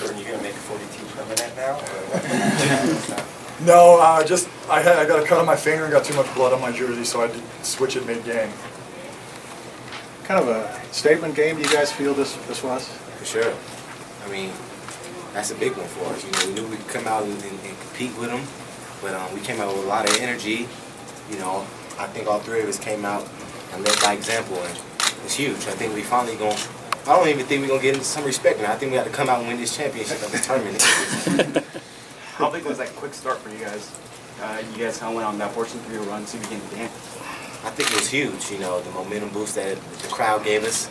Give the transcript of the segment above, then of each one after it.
Jordan, you gonna make 42 permanent now? Or No, I got a cut on my finger and got too much blood on my jersey, so I had to switch it mid-game. Kind of a statement game, do you guys feel this was? For sure. I mean, that's a big one for us. You know, we knew we could come out and compete with them, but we came out with a lot of energy. You know, I think all three of us came out and led by example, and it's huge. I think we finally going. I don't even think we're gonna get into some respect now. I think we have to come out and win this championship of the tournament. How big was that quick start for you guys? You guys kind of went on that 14-3 run to begin the game. I think it was huge, you know, the momentum boost that the crowd gave us,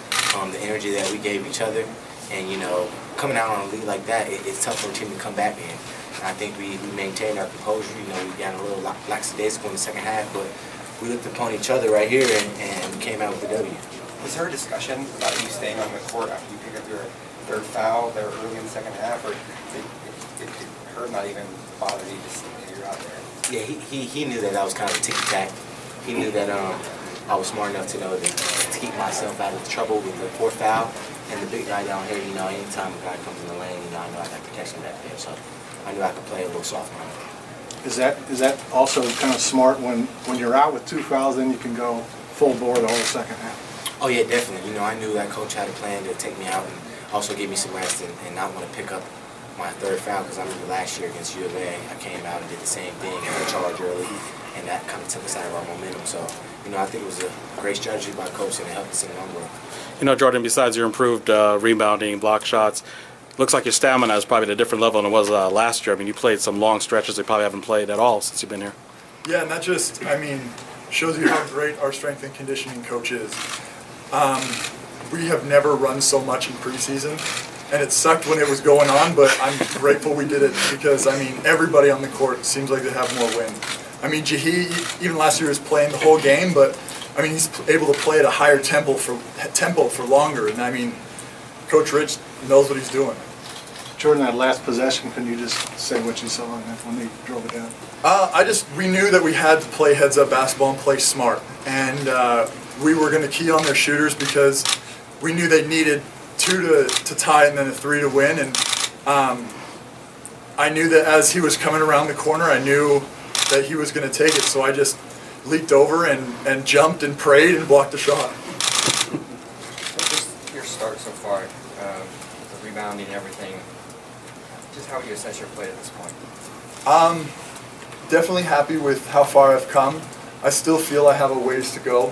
the energy that we gave each other, and, you know, coming out on a lead like that, it's tough for a team to come back in. And I think we maintained our composure. You know, we got a little lackadaisical in the second half, but we looked upon each other right here and came out with the W. was there a discussion about you staying on the court after you pick up your third foul there early in the second half, or it hurt not even bother you to see that you're out there? Yeah, he knew that I was kind of a ticky-tack. He knew that I was smart enough to know to keep myself out of trouble with the fourth foul. And the big guy down here, you know, anytime a guy comes in the lane, you know, I know I got protection back there. So I knew I could play a little soft on him. Is that also kind of smart when you're out with 2 fouls, then you can go full bore the whole second half? Oh, yeah, definitely. You know, I knew that coach had a plan to take me out and also give me some rest and not want to pick up my third foul, because I remember last year against U of A, I came out and did the same thing, got a charge early, and that kind of took us out of our momentum. So, you know, I think it was a great strategy by coach, and it helped us in the long run. You know, Jordan, besides your improved rebounding, block shots, looks like your stamina is probably at a different level than it was last year. I mean, you played some long stretches you probably haven't played at all since you've been here. Yeah, and that just, I mean, shows you how great our strength and conditioning coach is. We have never run so much in preseason, and it sucked when it was going on, but I'm grateful we did it because, I mean, everybody on the court seems like they have more wind. I mean, Jahi, even last year, was playing the whole game, but, I mean, he's able to play at a higher tempo for longer, and, I mean, Coach Rich knows what he's doing. Jordan, that last possession, can you just say what you saw on that when they drove it down? We knew that we had to play heads-up basketball and play smart, and we were going to key on their shooters because we knew they needed 2 to tie and then a 3 to win, and I knew that as he was coming around the corner, I knew that he was going to take it, so I just leaped over and jumped and prayed and blocked the shot. Just your start so far, the rebounding and everything, just how would you assess your play at this point? Definitely happy with how far I've come. I still feel I have a ways to go.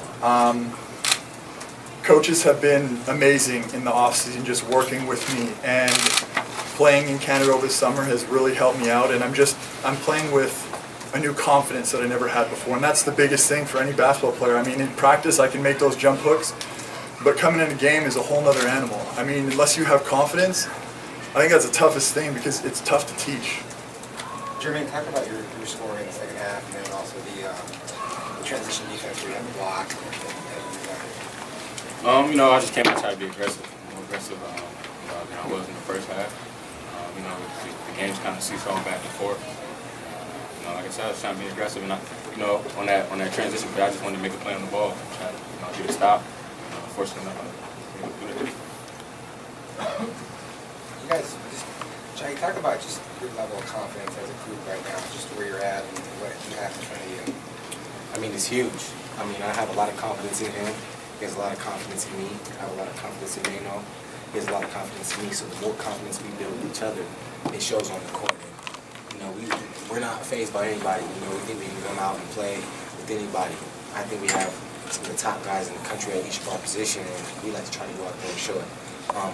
Coaches have been amazing in the off-season, just working with me, and playing in Canada over the summer has really helped me out, and I'm playing with a new confidence that I never had before, and that's the biggest thing for any basketball player. I mean, in practice I can make those jump hooks, but coming in a game is a whole nother animal. I mean, unless you have confidence, I think that's the toughest thing because it's tough to teach. Jermaine, talk about your scoring in the second half, and then also the transition defense where you have the block. You know, I just came out to try to be aggressive, more aggressive than I was in the first half. You know, the game's kind of seesawing back and forth. You know, like I said, I was trying to be aggressive, and you know, on that transition, but I just wanted to make a play on the ball, try to get a stop, force them to do it. You guys, Jay, talk about just your level of confidence as a group right now, just where you're at and what you have in front of you. I mean, it's huge. I mean, I have a lot of confidence in him. He has a lot of confidence in me. I have a lot of confidence in Nano. He has a lot of confidence in me. So the more confidence we build with each other, it shows on the court. And, you know, we're not fazed by anybody. You know, we think we can come out and play with anybody. I think we have some of the top guys in the country at each of our position, and we like to try to go out there and show it.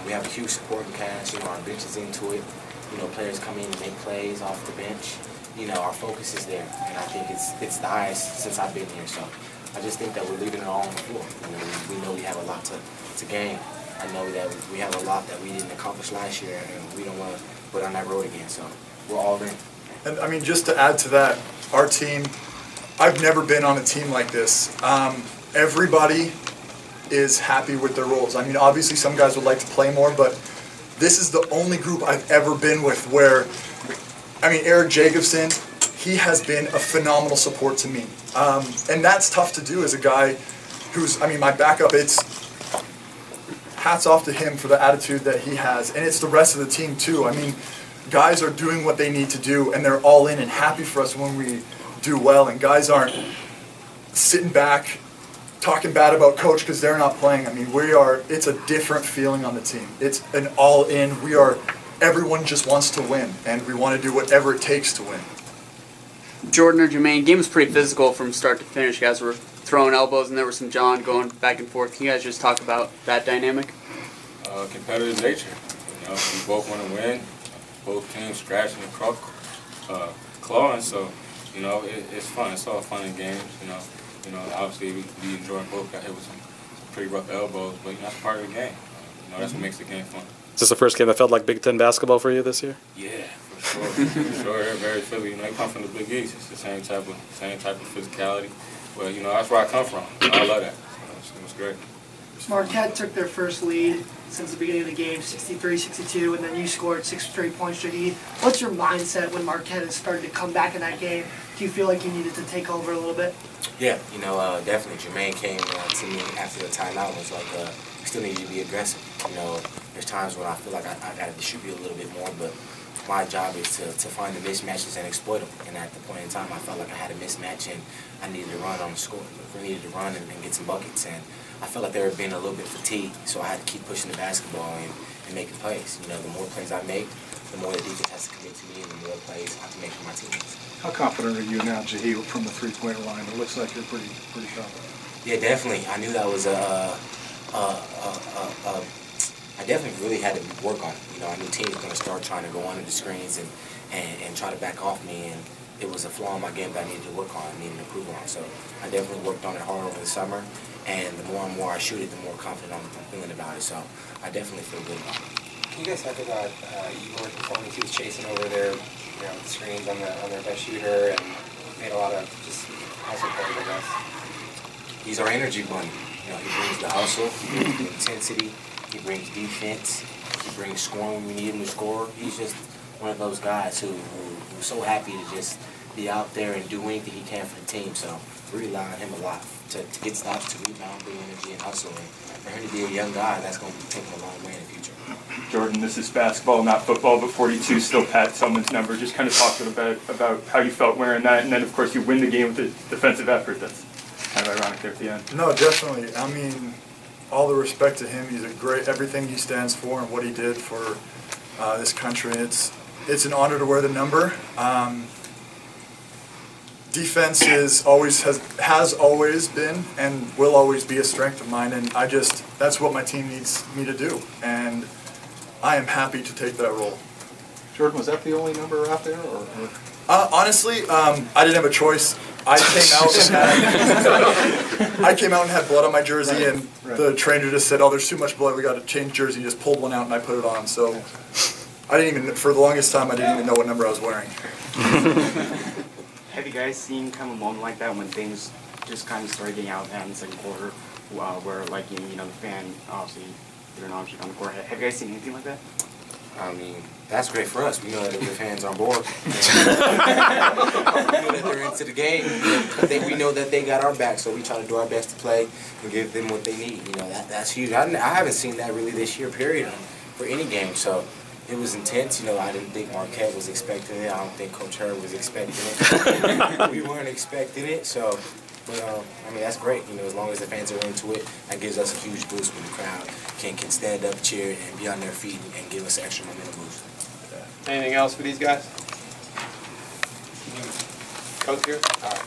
We have a huge supporting cast. You know, our bench is into it. You know, players come in and make plays off the bench. You know, our focus is there, and I think it's the highest since I've been here. So I just think that we're leaving it all on the floor. You know, we know we have a lot to gain. I know that we have a lot that we didn't accomplish last year, and we don't want to put on that road again. So we're all in. And I mean, just to add to that, our team, I've never been on a team like this. Everybody is happy with their roles. I mean, obviously some guys would like to play more, but this is the only group I've ever been with where, I mean, Eric Jacobson, he has been a phenomenal support to me. And that's tough to do as a guy who's, I mean, my backup, hats off to him for the attitude that he has, and it's the rest of the team too. I mean, guys are doing what they need to do, and they're all in and happy for us when we do well, and guys aren't sitting back talking bad about coach because they're not playing. I mean, it's a different feeling on the team. It's an all-in. Everyone just wants to win, and we want to do whatever it takes to win. Jordan or Jermaine, game was pretty physical from start to finish. You guys were throwing elbows, and there was some jawing going back and forth. Can you guys just talk about that dynamic? Competitive nature. You know, we both want to win. Both teams scratching and clawing. So, you know, it's fun. It's all fun and games. You know, obviously we enjoy both. Got hit with some pretty rough elbows, but you know, that's part of the game. You know, that's what makes the game fun. Is this the first game that felt like Big Ten basketball for you this year? Yeah, for sure. For sure. They're very Philly. You know, they come from the Big East. It's the same type of physicality. Well, you know, that's where I come from. You know, I love that. It was great. Marquette took their first lead since the beginning of the game, 63-62, and then you scored 6 straight points, Shahid. What's your mindset when Marquette has started to come back in that game? Do you feel like you needed to take over a little bit? Yeah, you know, definitely. Jermaine came to me after the timeout and was like, we still need you to be aggressive. You know, there's times when I feel like I got to distribute a little bit more, but my job is to find the mismatches and exploit them. And at the point in time, I felt like I had a mismatch and I needed to run on the score. I needed to run and get some buckets. And I felt like they were being a little bit fatigued, so I had to keep pushing the basketball and making plays. You know, the more plays I make, the more the defense has to commit to me and the more plays I can make for my teammates. How confident are you now, Jahid, from the three-point line? It looks like you're pretty confident. Yeah, definitely. I knew that was I definitely really had to work on it. You know, I knew teams were going to start trying to go under the screens and try to back off me, and it was a flaw in my game that I needed to work on and needed to improve on. So I definitely worked on it hard over the summer, and the more and more I shoot it, the more confident I'm feeling about it. So I definitely feel good about it. Can you guys talk about Igor performance? He was chasing over their, you know, the screens on their best shooter and made a lot of just hustle plays, I guess. He's our energy bunny. You know, he brings the hustle, he brings the intensity, he brings defense, he brings scoring when we need him to score. He's just one of those guys who's so happy to just be out there and do anything he can for the team. So we rely on him a lot to get stops, to rebound, bring energy and hustle. And for him to be a young guy, that's going to take him a long way in the future. Jordan, this is basketball, not football, but 42 still Pat Tillman's number. Just kind of talk a little about how you felt wearing that, and then of course you win the game with the defensive effort. That's kind of ironic there at the end. No, definitely. I mean, all the respect to him. He's a great, everything he stands for and what he did for this country. It's an honor to wear the number. Defense has always been and will always be a strength of mine, and that's what my team needs me to do, and I am happy to take that role. Jordan, was that the only number out there, or? Honestly, I didn't have a choice. I came out and had blood on my jersey, and the trainer just said, "Oh, there's too much blood. We got to change jersey." He just pulled one out, and I put it on. So for the longest time, I didn't even know what number I was wearing. Have you guys seen kind of a moment like that when things just kind of started getting out of hand in the second quarter, where like you know the fan obviously they're not on the court? Have you guys seen anything like that? I mean, that's great for us. We know that the fans are on board. We know that they're into the game. We know that they got our back, so we try to do our best to play and give them what they need. You know, that's huge. I haven't seen that really this year, period, for any game. So it was intense. You know, I didn't think Marquette was expecting it. I don't think Coach Herb was expecting it. We weren't expecting it. So, but I mean, that's great. You know, as long as the fans are into it, that gives us a huge boost when the crowd can stand up, cheer, and be on their feet and give us an extra momentum boost. Anything else for these guys? Coach here? All right.